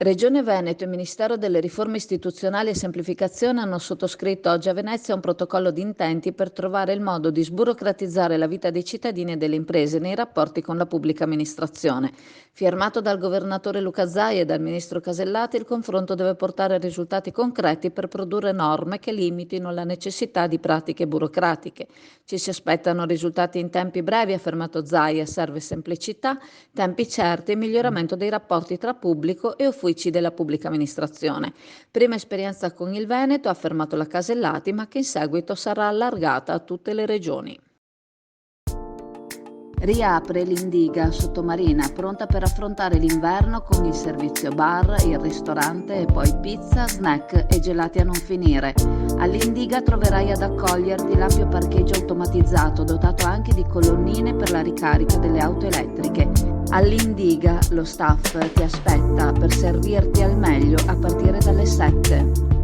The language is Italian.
Regione Veneto e Ministero delle Riforme Istituzionali e Semplificazione hanno sottoscritto oggi a Venezia un protocollo di intenti per trovare il modo di sburocratizzare la vita dei cittadini e delle imprese nei rapporti con la pubblica amministrazione. Firmato dal governatore Luca Zaia e dal ministro Casellati, il confronto deve portare a risultati concreti per produrre norme che limitino la necessità di pratiche burocratiche. Ci si aspettano risultati in tempi brevi, ha affermato Zaia, serve semplicità, tempi certi e miglioramento dei rapporti tra pubblico e uffici della pubblica amministrazione. Prima esperienza con il Veneto, ha affermato la Casellati, ma che in seguito sarà allargata a tutte le regioni. Riapre l'Indiga Sottomarina, pronta per affrontare l'inverno con il servizio bar, il ristorante e poi pizza, snack e gelati a non finire. All'Indiga troverai ad accoglierti l'ampio parcheggio automatizzato dotato anche di colonnine per la ricarica delle auto elettriche. All'Indiga lo staff ti aspetta per servirti al meglio a partire dalle 7.